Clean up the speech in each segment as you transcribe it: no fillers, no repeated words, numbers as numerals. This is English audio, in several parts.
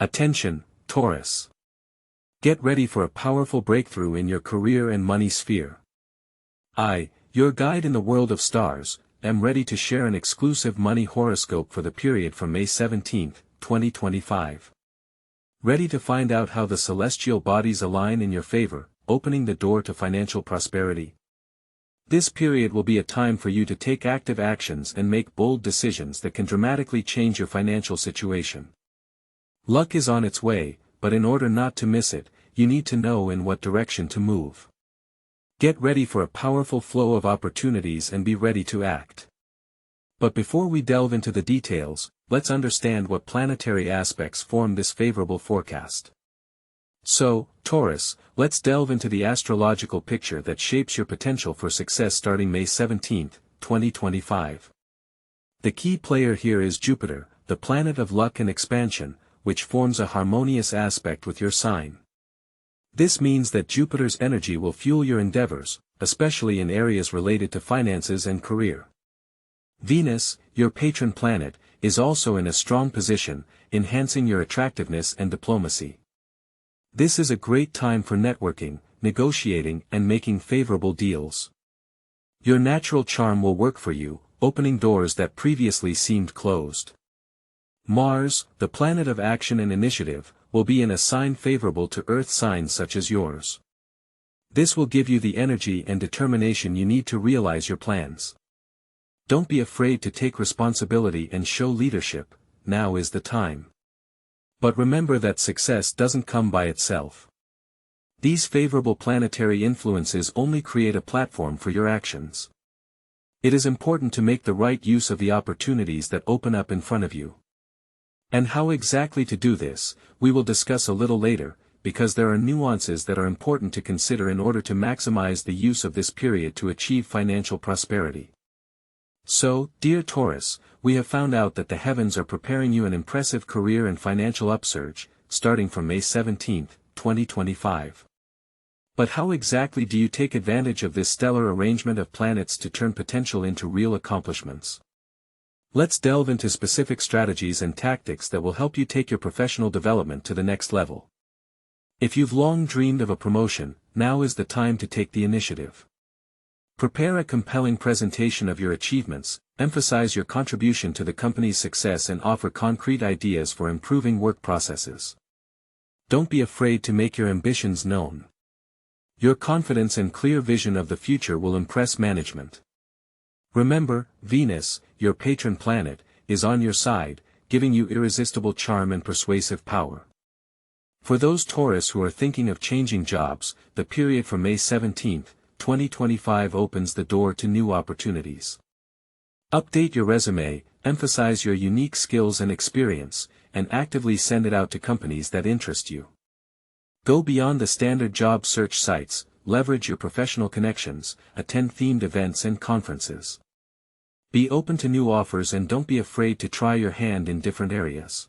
Attention, Taurus. Get ready for a powerful breakthrough in your career and money sphere. I, your guide in the world of stars, am ready to share an exclusive money horoscope for the period from May 17, 2025. Ready to find out how the celestial bodies align in your favor, opening the door to financial prosperity? This period will be a time for you to take active actions and make bold decisions that can dramatically change your financial situation. Luck is on its way, but in order not to miss it, you need to know in what direction to move. Get ready for a powerful flow of opportunities and be ready to act. But before we delve into the details, let's understand what planetary aspects form this favorable forecast. So, Taurus, let's delve into the astrological picture that shapes your potential for success starting May 17, 2025. The key player here is Jupiter, the planet of luck and expansion, which forms a harmonious aspect with your sign. This means that Jupiter's energy will fuel your endeavors, especially in areas related to finances and career. Venus, your patron planet, is also in a strong position, enhancing your attractiveness and diplomacy. This is a great time for networking, negotiating, and making favorable deals. Your natural charm will work for you, opening doors that previously seemed closed. Mars, the planet of action and initiative, will be in a sign favorable to Earth signs such as yours. This will give you the energy and determination you need to realize your plans. Don't be afraid to take responsibility and show leadership. Now is the time. But remember that success doesn't come by itself. These favorable planetary influences only create a platform for your actions. It is important to make the right use of the opportunities that open up in front of you. And how exactly to do this, we will discuss a little later, because there are nuances that are important to consider in order to maximize the use of this period to achieve financial prosperity. So, dear Taurus, we have found out that the heavens are preparing you an impressive career and financial upsurge, starting from May 17, 2025. But how exactly do you take advantage of this stellar arrangement of planets to turn potential into real accomplishments? Let's delve into specific strategies and tactics that will help you take your professional development to the next level. If you've long dreamed of a promotion, now is the time to take the initiative. Prepare a compelling presentation of your achievements, emphasize your contribution to the company's success and offer concrete ideas for improving work processes. Don't be afraid to make your ambitions known. Your confidence and clear vision of the future will impress management. Remember, Venus, your patron planet, is on your side, giving you irresistible charm and persuasive power. For those Taurus who are thinking of changing jobs, the period from May 17, 2025 opens the door to new opportunities. Update your resume, emphasize your unique skills and experience, and actively send it out to companies that interest you. Go beyond the standard job search sites, leverage your professional connections, attend themed events and conferences. Be open to new offers and don't be afraid to try your hand in different areas.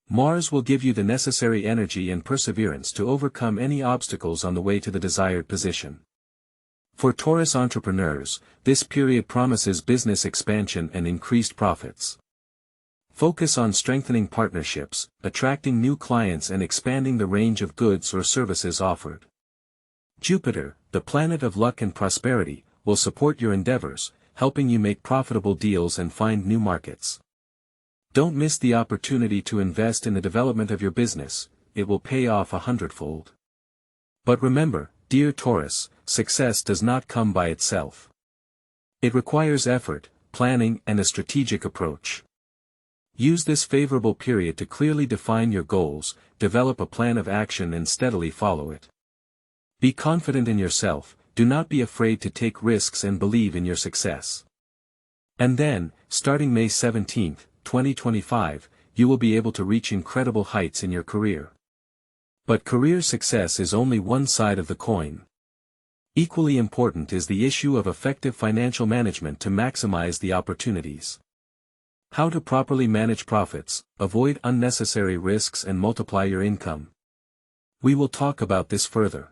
Mars will give you the necessary energy and perseverance to overcome any obstacles on the way to the desired position. For Taurus entrepreneurs, this period promises business expansion and increased profits. Focus on strengthening partnerships, attracting new clients and expanding the range of goods or services offered. Jupiter, the planet of luck and prosperity, will support your endeavors, helping you make profitable deals and find new markets. Don't miss the opportunity to invest in the development of your business, it will pay off 100-fold. But remember, dear Taurus, success does not come by itself. It requires effort, planning and a strategic approach. Use this favorable period to clearly define your goals, develop a plan of action and steadily follow it. Be confident in yourself, do not be afraid to take risks and believe in your success. And then, starting May 17, 2025, you will be able to reach incredible heights in your career. But career success is only one side of the coin. Equally important is the issue of effective financial management to maximize the opportunities. How to properly manage profits, avoid unnecessary risks and multiply your income. We will talk about this further.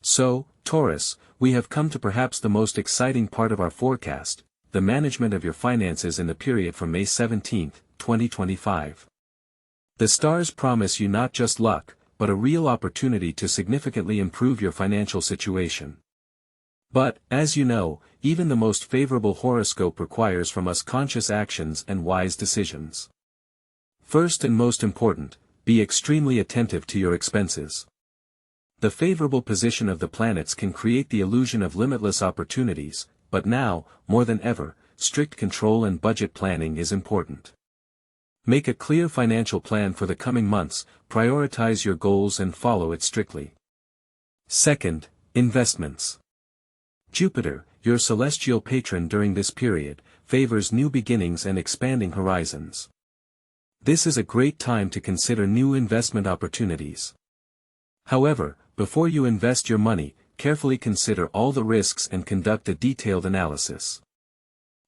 So, Taurus, we have come to perhaps the most exciting part of our forecast, the management of your finances in the period from May 17, 2025. The stars promise you not just luck, but a real opportunity to significantly improve your financial situation. But, as you know, even the most favorable horoscope requires from us conscious actions and wise decisions. First and most important, be extremely attentive to your expenses. The favorable position of the planets can create the illusion of limitless opportunities, but now, more than ever, strict control and budget planning is important. Make a clear financial plan for the coming months, prioritize your goals and follow it strictly. Second, investments. Jupiter, your celestial patron during this period, favors new beginnings and expanding horizons. This is a great time to consider new investment opportunities. However, before you invest your money, carefully consider all the risks and conduct a detailed analysis.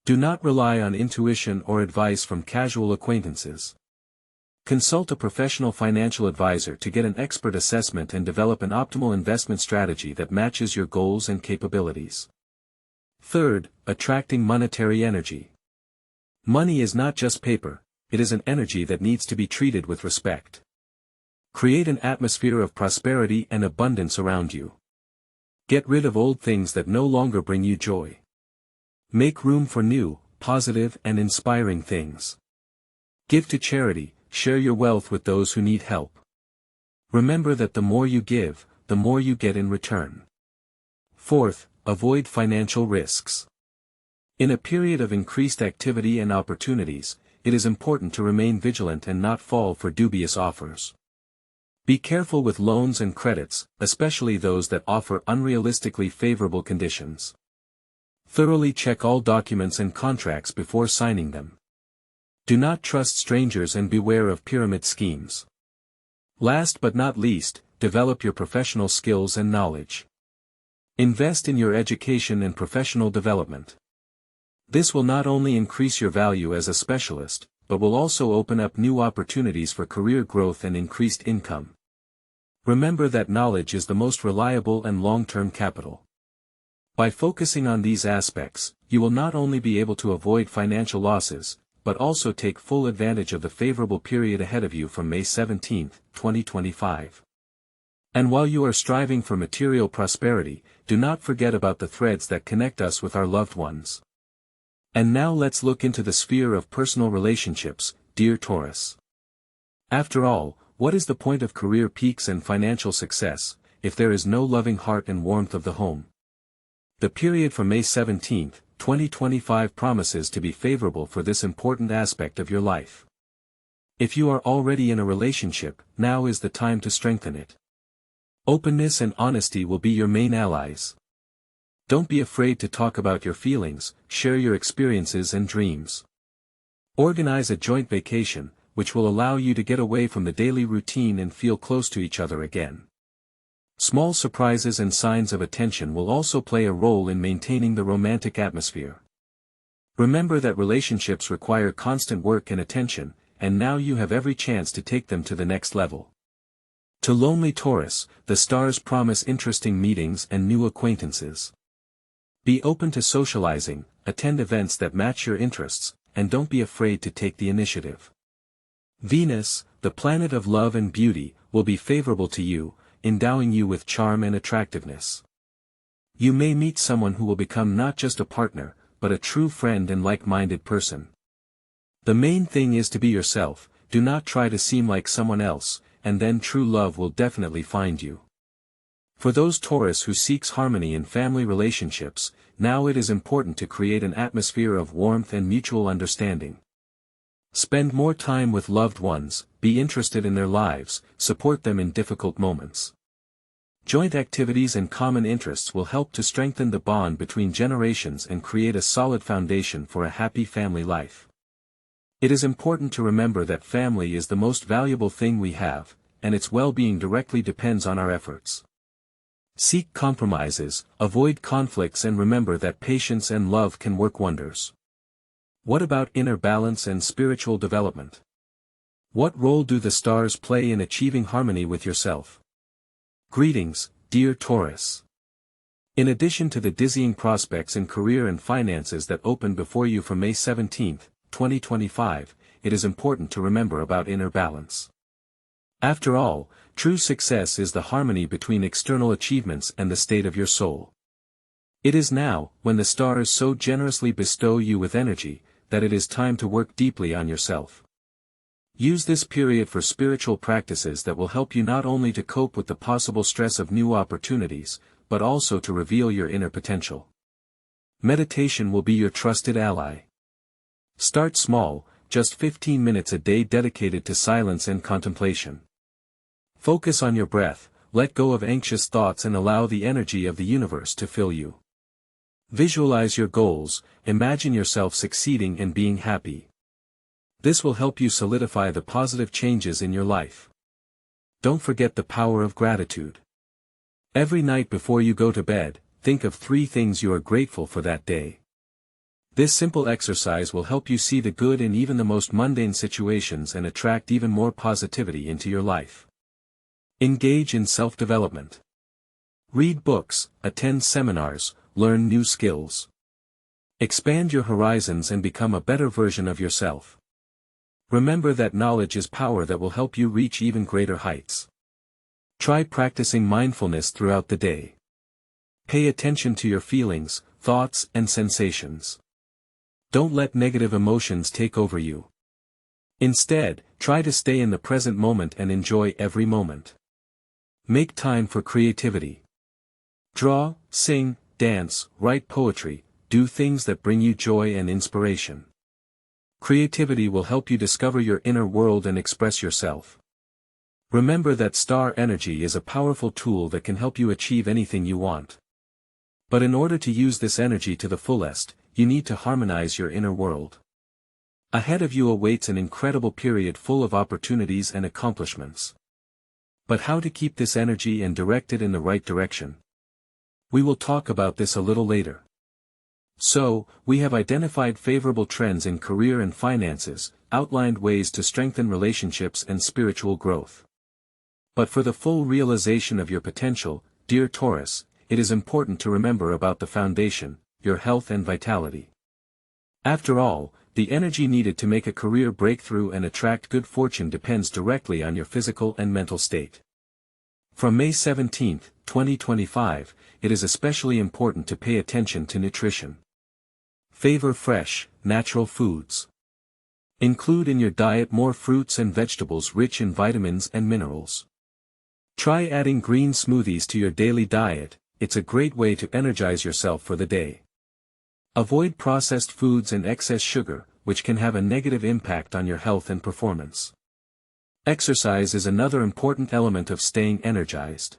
Do not rely on intuition or advice from casual acquaintances. Consult a professional financial advisor to get an expert assessment and develop an optimal investment strategy that matches your goals and capabilities. Third, attracting monetary energy. Money is not just paper, it is an energy that needs to be treated with respect. Create an atmosphere of prosperity and abundance around you. Get rid of old things that no longer bring you joy. Make room for new, positive and inspiring things. Give to charity, share your wealth with those who need help. Remember that the more you give, the more you get in return. Fourth, avoid financial risks. In a period of increased activity and opportunities, it is important to remain vigilant and not fall for dubious offers. Be careful with loans and credits, especially those that offer unrealistically favorable conditions. Thoroughly check all documents and contracts before signing them. Do not trust strangers and beware of pyramid schemes. Last but not least, develop your professional skills and knowledge. Invest in your education and professional development. This will not only increase your value as a specialist, but will also open up new opportunities for career growth and increased income. Remember that knowledge is the most reliable and long-term capital. By focusing on these aspects, you will not only be able to avoid financial losses, but also take full advantage of the favorable period ahead of you from May 17, 2025. And while you are striving for material prosperity, do not forget about the threads that connect us with our loved ones. And now let's look into the sphere of personal relationships, dear Taurus. After all, what is the point of career peaks and financial success, if there is no loving heart and warmth of the home? The period from May 17, 2025 promises to be favorable for this important aspect of your life. If you are already in a relationship, now is the time to strengthen it. Openness and honesty will be your main allies. Don't be afraid to talk about your feelings, share your experiences and dreams. Organize a joint vacation, which will allow you to get away from the daily routine and feel close to each other again. Small surprises and signs of attention will also play a role in maintaining the romantic atmosphere. Remember that relationships require constant work and attention, and now you have every chance to take them to the next level. To lonely Taurus, the stars promise interesting meetings and new acquaintances. Be open to socializing, attend events that match your interests, and don't be afraid to take the initiative. Venus, the planet of love and beauty, will be favorable to you, endowing you with charm and attractiveness. You may meet someone who will become not just a partner, but a true friend and like-minded person. The main thing is to be yourself, do not try to seem like someone else, and then true love will definitely find you. For those Taurus who seeks harmony in family relationships, now it is important to create an atmosphere of warmth and mutual understanding. Spend more time with loved ones, be interested in their lives, support them in difficult moments. Joint activities and common interests will help to strengthen the bond between generations and create a solid foundation for a happy family life. It is important to remember that family is the most valuable thing we have, and its well-being directly depends on our efforts. Seek compromises, avoid conflicts and remember that patience and love can work wonders. What about inner balance and spiritual development? What role do the stars play in achieving harmony with yourself? Greetings, dear Taurus. In addition to the dizzying prospects in career and finances that open before you from May 17, 2025, it is important to remember about inner balance. After all, true success is the harmony between external achievements and the state of your soul. It is now, when the stars so generously bestow you with energy, that it is time to work deeply on yourself. Use this period for spiritual practices that will help you not only to cope with the possible stress of new opportunities, but also to reveal your inner potential. Meditation will be your trusted ally. Start small, just 15 minutes a day dedicated to silence and contemplation. Focus on your breath, let go of anxious thoughts and allow the energy of the universe to fill you. Visualize your goals, imagine yourself succeeding and being happy. This will help you solidify the positive changes in your life. Don't forget the power of gratitude. Every night before you go to bed, think of 3 things you are grateful for that day. This simple exercise will help you see the good in even the most mundane situations and attract even more positivity into your life. Engage in self-development. Read books, attend seminars, learn new skills. Expand your horizons and become a better version of yourself. Remember that knowledge is power that will help you reach even greater heights. Try practicing mindfulness throughout the day. Pay attention to your feelings, thoughts, and sensations. Don't let negative emotions take over you. Instead, try to stay in the present moment and enjoy every moment. Make time for creativity. Draw, sing, dance, write poetry, do things that bring you joy and inspiration. Creativity will help you discover your inner world and express yourself. Remember that star energy is a powerful tool that can help you achieve anything you want. But in order to use this energy to the fullest, you need to harmonize your inner world. Ahead of you awaits an incredible period full of opportunities and accomplishments. But how to keep this energy and direct it in the right direction? We will talk about this a little later. So, we have identified favorable trends in career and finances, outlined ways to strengthen relationships and spiritual growth. But for the full realization of your potential, dear Taurus, it is important to remember about the foundation, your health and vitality. After all, the energy needed to make a career breakthrough and attract good fortune depends directly on your physical and mental state. From May 17, 2025, it is especially important to pay attention to nutrition. Favor fresh, natural foods. Include in your diet more fruits and vegetables rich in vitamins and minerals. Try adding green smoothies to your daily diet, it's a great way to energize yourself for the day. Avoid processed foods and excess sugar, which can have a negative impact on your health and performance. Exercise is another important element of staying energized.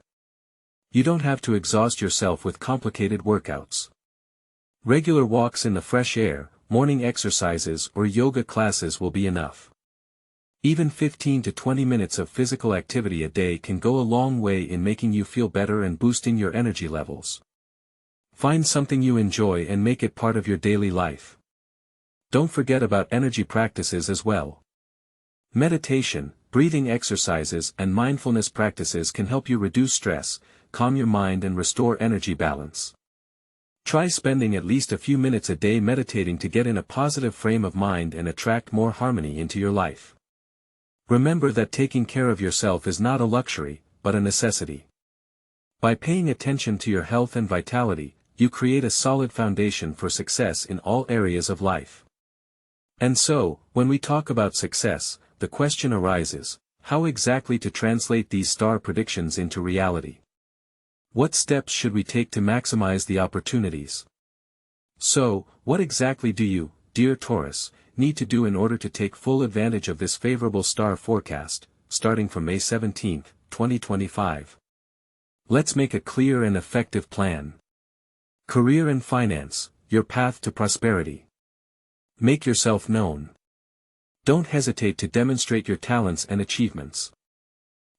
You don't have to exhaust yourself with complicated workouts. Regular walks in the fresh air, morning exercises or yoga classes will be enough. Even 15 to 20 minutes of physical activity a day can go a long way in making you feel better and boosting your energy levels. Find something you enjoy and make it part of your daily life. Don't forget about energy practices as well. Meditation, breathing exercises and mindfulness practices can help you reduce stress, calm your mind and restore energy balance. Try spending at least a few minutes a day meditating to get in a positive frame of mind and attract more harmony into your life. Remember that taking care of yourself is not a luxury, but a necessity. By paying attention to your health and vitality, you create a solid foundation for success in all areas of life. And so, when we talk about success, the question arises, how exactly to translate these star predictions into reality? What steps should we take to maximize the opportunities? So, what exactly do you, dear Taurus, need to do in order to take full advantage of this favorable star forecast, starting from May 17, 2025? Let's make a clear and effective plan. Career and finance, your path to prosperity. Make yourself known. Don't hesitate to demonstrate your talents and achievements.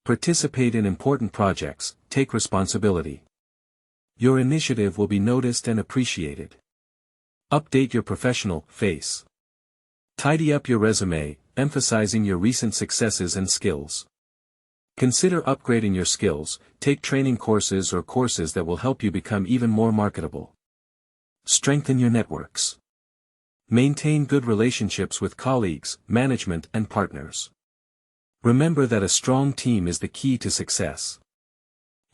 Participate in important projects, take responsibility. Your initiative will be noticed and appreciated. Update your professional face. Tidy up your resume, emphasizing your recent successes and skills. Consider upgrading your skills, take training courses or courses that will help you become even more marketable. Strengthen your networks. Maintain good relationships with colleagues, management and partners. Remember that a strong team is the key to success.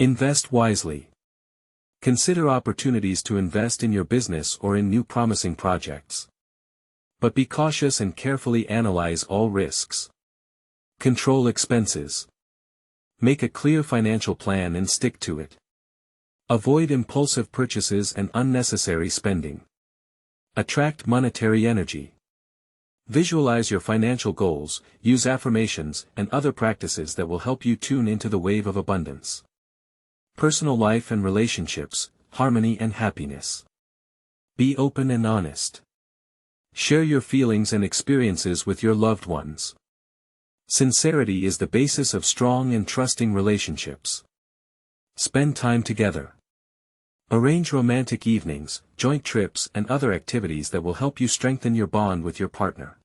Invest wisely. Consider opportunities to invest in your business or in new promising projects. But be cautious and carefully analyze all risks. Control expenses. Make a clear financial plan and stick to it. Avoid impulsive purchases and unnecessary spending. Attract monetary energy. Visualize your financial goals, use affirmations and other practices that will help you tune into the wave of abundance. Personal life and relationships, harmony and happiness. Be open and honest. Share your feelings and experiences with your loved ones. Sincerity is the basis of strong and trusting relationships. Spend time together. Arrange romantic evenings, joint trips and other activities that will help you strengthen your bond with your partner.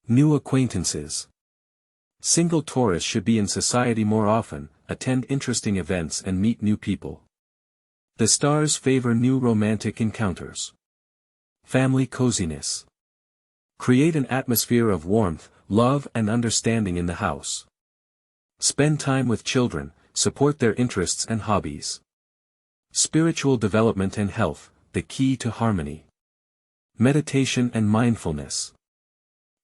New acquaintances. Single Taurus should be in society more often, attend interesting events and meet new people. The stars favor new romantic encounters. Family coziness. Create an atmosphere of warmth, love and understanding in the house. Spend time with children, support their interests and hobbies. Spiritual development and health, the key to harmony. Meditation and mindfulness.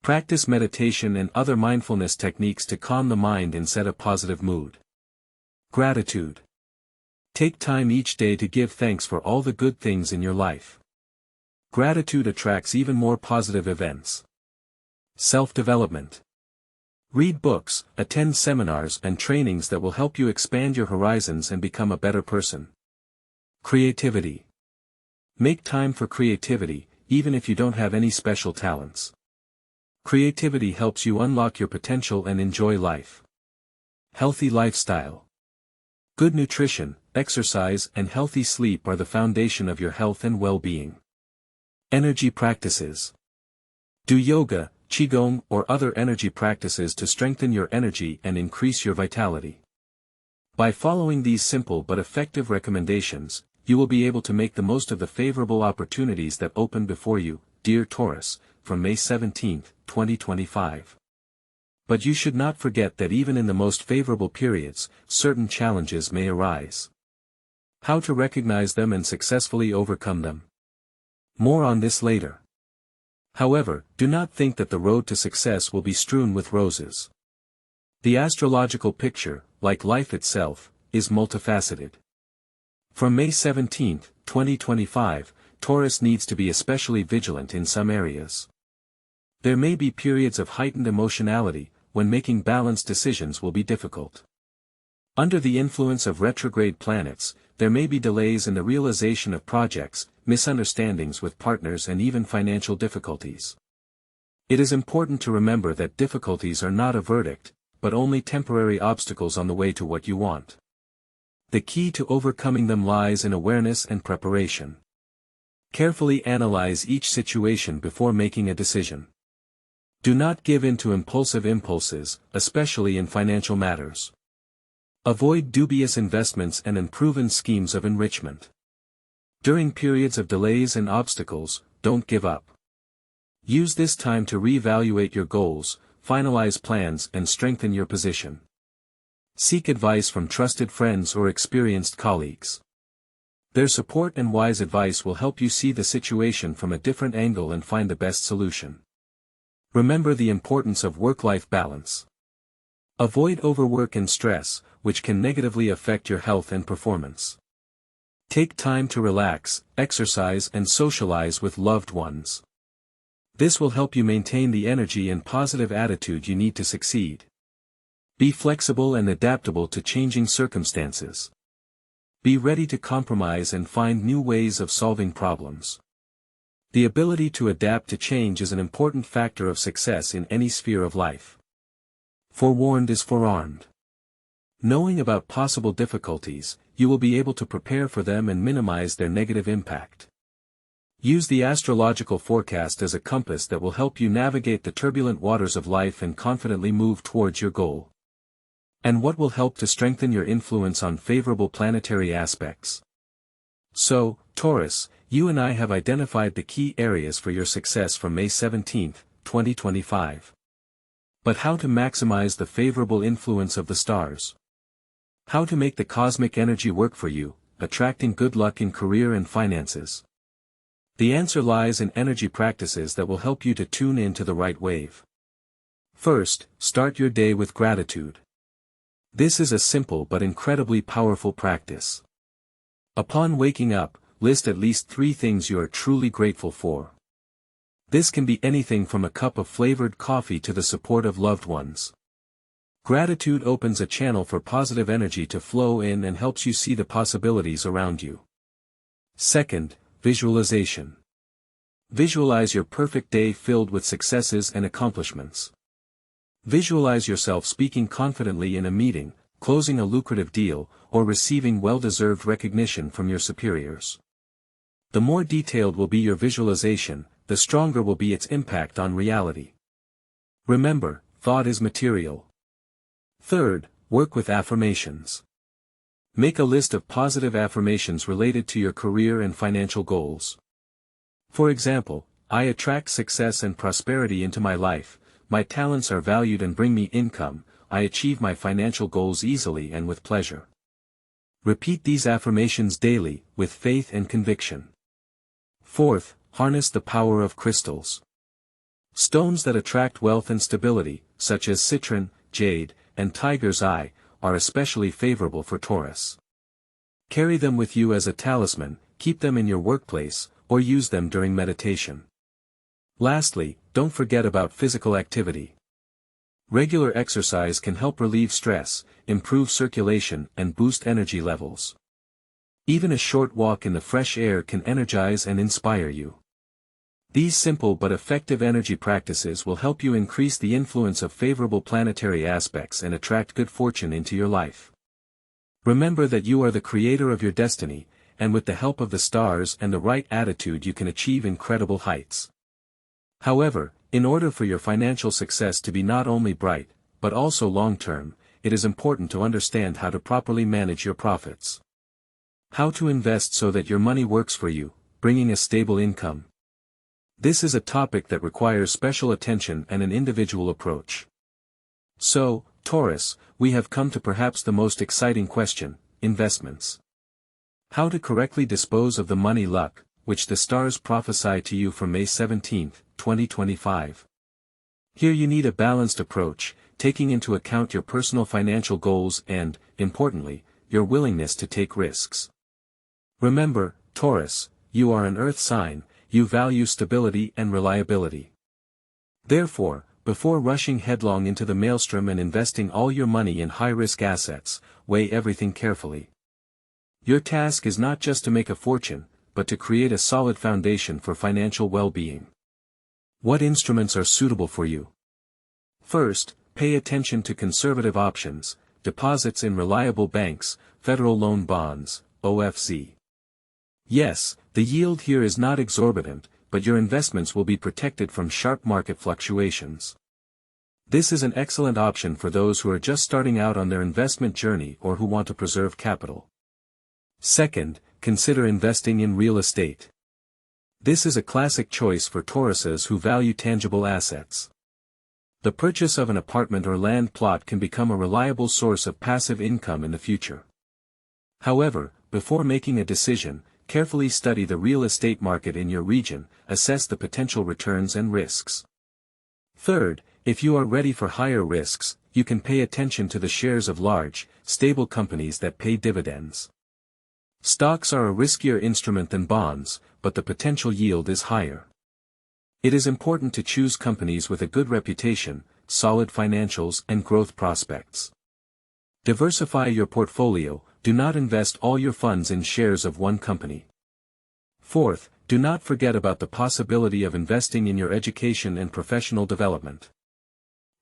Practice meditation and other mindfulness techniques to calm the mind and set a positive mood. Gratitude. Take time each day to give thanks for all the good things in your life. Gratitude attracts even more positive events. Self-development. Read books, attend seminars and trainings that will help you expand your horizons and become a better person. Creativity. Make time for creativity, even if you don't have any special talents. Creativity helps you unlock your potential and enjoy life. Healthy lifestyle. Good nutrition, exercise and healthy sleep are the foundation of your health and well-being. Energy practices. Do yoga, qigong or other energy practices to strengthen your energy and increase your vitality. By following these simple but effective recommendations, you will be able to make the most of the favorable opportunities that open before you, dear Taurus, from May 17, 2025. But you should not forget that even in the most favorable periods, certain challenges may arise. How to recognize them and successfully overcome them. More on this later. However, do not think that the road to success will be strewn with roses. The astrological picture, like life itself, is multifaceted. From May 17, 2025, Taurus needs to be especially vigilant in some areas. There may be periods of heightened emotionality, when making balanced decisions will be difficult. Under the influence of retrograde planets, there may be delays in the realization of projects, misunderstandings with partners and even financial difficulties. It is important to remember that difficulties are not a verdict, but only temporary obstacles on the way to what you want. The key to overcoming them lies in awareness and preparation. Carefully analyze each situation before making a decision. Do not give in to impulsive impulses, especially in financial matters. Avoid dubious investments and unproven schemes of enrichment. During periods of delays and obstacles, don't give up. Use this time to reevaluate your goals, finalize plans and strengthen your position. Seek advice from trusted friends or experienced colleagues. Their support and wise advice will help you see the situation from a different angle and find the best solution. Remember the importance of work-life balance. Avoid overwork and stress, which can negatively affect your health and performance. Take time to relax, exercise and socialize with loved ones. This will help you maintain the energy and positive attitude you need to succeed. Be flexible and adaptable to changing circumstances. Be ready to compromise and find new ways of solving problems. The ability to adapt to change is an important factor of success in any sphere of life. Forewarned is forearmed. Knowing about possible difficulties, you will be able to prepare for them and minimize their negative impact. Use the astrological forecast as a compass that will help you navigate the turbulent waters of life and confidently move towards your goal. And what will help to strengthen your influence on favorable planetary aspects? So, Taurus, you and I have identified the key areas for your success from May 17, 2025. But how to maximize the favorable influence of the stars? How to make the cosmic energy work for you, attracting good luck in career and finances? The answer lies in energy practices that will help you to tune in to the right wave. First, start your day with gratitude. This is a simple but incredibly powerful practice. Upon waking up, list at least 3 things you are truly grateful for. This can be anything from a cup of flavored coffee to the support of loved ones. Gratitude opens a channel for positive energy to flow in and helps you see the possibilities around you. Second, visualization. Visualize your perfect day filled with successes and accomplishments. Visualize yourself speaking confidently in a meeting, closing a lucrative deal, or receiving well-deserved recognition from your superiors. The more detailed will be your visualization, the stronger will be its impact on reality. Remember, thought is material. Third, work with affirmations. Make a list of positive affirmations related to your career and financial goals. For example, I attract success and prosperity into my life, my talents are valued and bring me income, I achieve my financial goals easily and with pleasure. Repeat these affirmations daily, with faith and conviction. Fourth, harness the power of crystals. Stones that attract wealth and stability, such as citron, jade, and tiger's eye, are especially favorable for Taurus. Carry them with you as a talisman, keep them in your workplace, or use them during meditation. Lastly, don't forget about physical activity. Regular exercise can help relieve stress, improve circulation, and boost energy levels. Even a short walk in the fresh air can energize and inspire you. These simple but effective energy practices will help you increase the influence of favorable planetary aspects and attract good fortune into your life. Remember that you are the creator of your destiny, and with the help of the stars and the right attitude you can achieve incredible heights. However, in order for your financial success to be not only bright, but also long-term, it is important to understand how to properly manage your profits. How to invest so that your money works for you, bringing a stable income. This is a topic that requires special attention and an individual approach. So, Taurus, we have come to perhaps the most exciting question: investments. How to correctly dispose of the money luck, which the stars prophesy to you for May 17, 2025. Here you need a balanced approach, taking into account your personal financial goals and, importantly, your willingness to take risks. Remember, Taurus, you are an earth sign, you value stability and reliability. Therefore, before rushing headlong into the maelstrom and investing all your money in high-risk assets, weigh everything carefully. Your task is not just to make a fortune, but to create a solid foundation for financial well-being. What instruments are suitable for you? First, pay attention to conservative options, deposits in reliable banks, federal loan bonds, OFZ. Yes, the yield here is not exorbitant, but your investments will be protected from sharp market fluctuations. This is an excellent option for those who are just starting out on their investment journey or who want to preserve capital. Second, consider investing in real estate. This is a classic choice for Tauruses who value tangible assets. The purchase of an apartment or land plot can become a reliable source of passive income in the future. However, before making a decision, carefully study the real estate market in your region, assess the potential returns and risks. Third, if you are ready for higher risks, you can pay attention to the shares of large, stable companies that pay dividends. Stocks are a riskier instrument than bonds, but the potential yield is higher. It is important to choose companies with a good reputation, solid financials and growth prospects. Diversify your portfolio, do not invest all your funds in shares of one company. Fourth, do not forget about the possibility of investing in your education and professional development.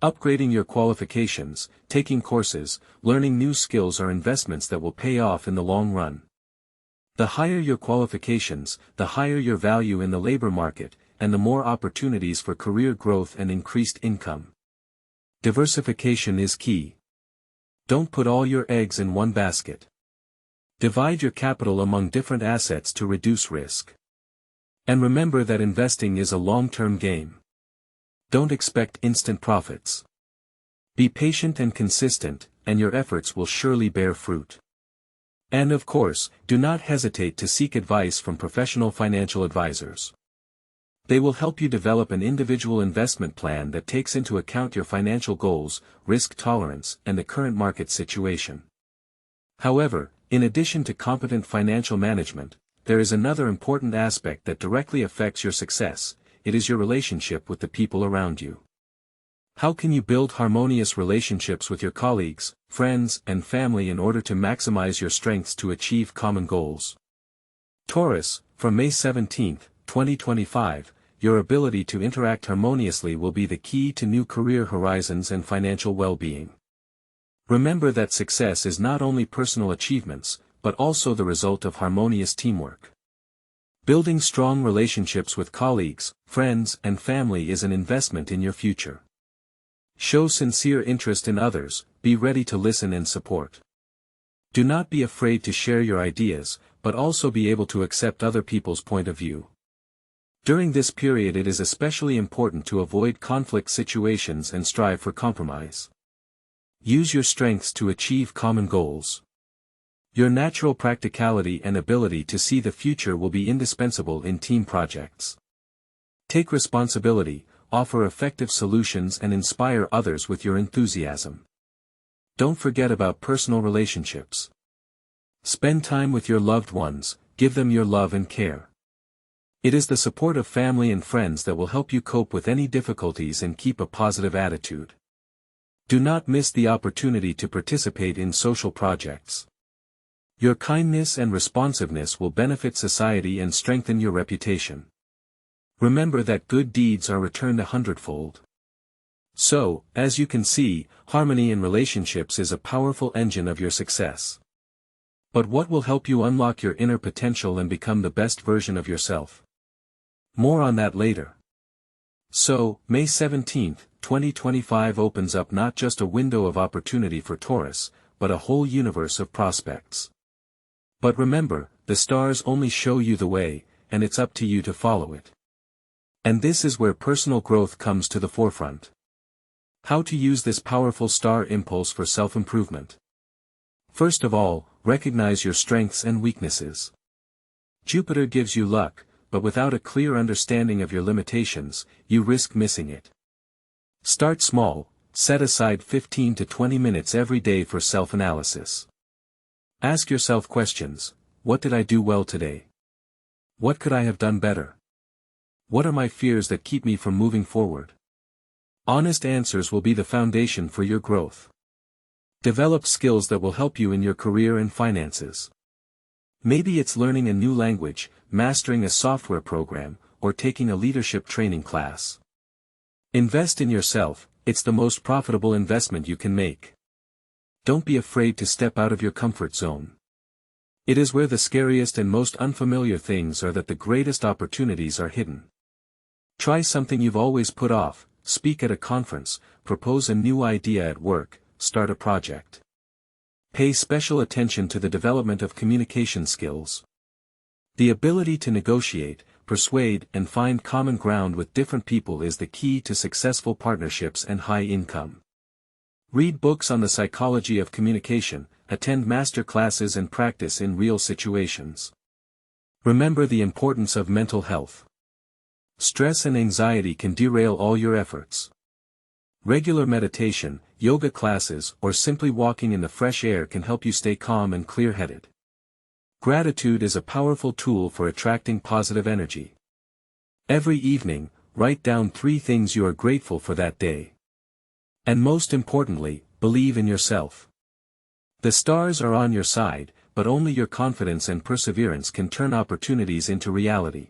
Upgrading your qualifications, taking courses, learning new skills are investments that will pay off in the long run. The higher your qualifications, the higher your value in the labor market, and the more opportunities for career growth and increased income. Diversification is key. Don't put all your eggs in one basket. Divide your capital among different assets to reduce risk. And remember that investing is a long-term game. Don't expect instant profits. Be patient and consistent, and your efforts will surely bear fruit. And of course, do not hesitate to seek advice from professional financial advisors. They will help you develop an individual investment plan that takes into account your financial goals, risk tolerance, and the current market situation. However, in addition to competent financial management, there is another important aspect that directly affects your success. It is your relationship with the people around you. How can you build harmonious relationships with your colleagues, friends, and family in order to maximize your strengths to achieve common goals? Taurus, from May 17, 2025, your ability to interact harmoniously will be the key to new career horizons and financial well-being. Remember that success is not only personal achievements, but also the result of harmonious teamwork. Building strong relationships with colleagues, friends, and family is an investment in your future. Show sincere interest in others, be ready to listen and support. Do not be afraid to share your ideas, but also be able to accept other people's point of view. During this period it is especially important to avoid conflict situations and strive for compromise. Use your strengths to achieve common goals. Your natural practicality and ability to see the future will be indispensable in team projects. Take responsibility, offer effective solutions and inspire others with your enthusiasm. Don't forget about personal relationships. Spend time with your loved ones, give them your love and care. It is the support of family and friends that will help you cope with any difficulties and keep a positive attitude. Do not miss the opportunity to participate in social projects. Your kindness and responsiveness will benefit society and strengthen your reputation. Remember that good deeds are returned 100-fold. So, as you can see, harmony in relationships is a powerful engine of your success. But what will help you unlock your inner potential and become the best version of yourself? More on that later. So, May 17, 2025 opens up not just a window of opportunity for Taurus, but a whole universe of prospects. But remember, the stars only show you the way, and it's up to you to follow it. And this is where personal growth comes to the forefront. How to use this powerful star impulse for self-improvement. First of all, recognize your strengths and weaknesses. Jupiter gives you luck, but without a clear understanding of your limitations, you risk missing it. Start small, set aside 15 to 20 minutes every day for self-analysis. Ask yourself questions: what did I do well today? What could I have done better? What are my fears that keep me from moving forward? Honest answers will be the foundation for your growth. Develop skills that will help you in your career and finances. Maybe it's learning a new language, mastering a software program, or taking a leadership training class. Invest in yourself, it's the most profitable investment you can make. Don't be afraid to step out of your comfort zone. It is where the scariest and most unfamiliar things are that the greatest opportunities are hidden. Try something you've always put off, speak at a conference, propose a new idea at work, start a project. Pay special attention to the development of communication skills. The ability to negotiate, persuade, and find common ground with different people is the key to successful partnerships and high income. Read books on the psychology of communication, attend master classes and practice in real situations. Remember the importance of mental health. Stress and anxiety can derail all your efforts. Regular meditation, yoga classes, or simply walking in the fresh air can help you stay calm and clear-headed. Gratitude is a powerful tool for attracting positive energy. Every evening, write down 3 things you are grateful for that day. And most importantly, believe in yourself. The stars are on your side, but only your confidence and perseverance can turn opportunities into reality.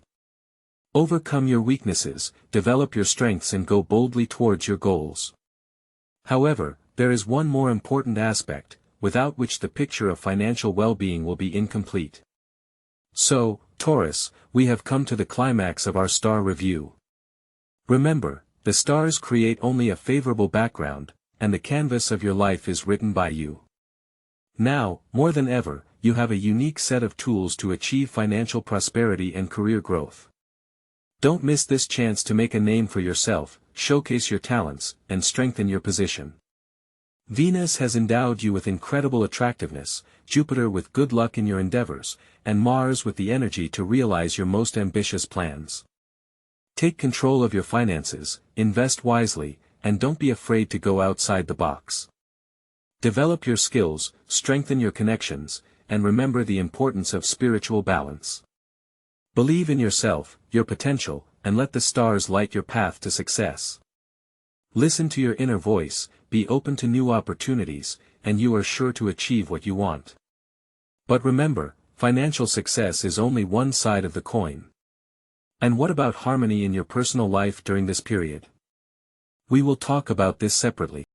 Overcome your weaknesses, develop your strengths and go boldly towards your goals. However, there is one more important aspect, without which the picture of financial well-being will be incomplete. So, Taurus, we have come to the climax of our star review. Remember, the stars create only a favorable background, and the canvas of your life is written by you. Now, more than ever, you have a unique set of tools to achieve financial prosperity and career growth. Don't miss this chance to make a name for yourself, showcase your talents, and strengthen your position. Venus has endowed you with incredible attractiveness, Jupiter with good luck in your endeavors, and Mars with the energy to realize your most ambitious plans. Take control of your finances, invest wisely, and don't be afraid to go outside the box. Develop your skills, strengthen your connections, and remember the importance of spiritual balance. Believe in yourself, your potential, and let the stars light your path to success. Listen to your inner voice, be open to new opportunities, and you are sure to achieve what you want. But remember, financial success is only one side of the coin. And what about harmony in your personal life during this period? We will talk about this separately.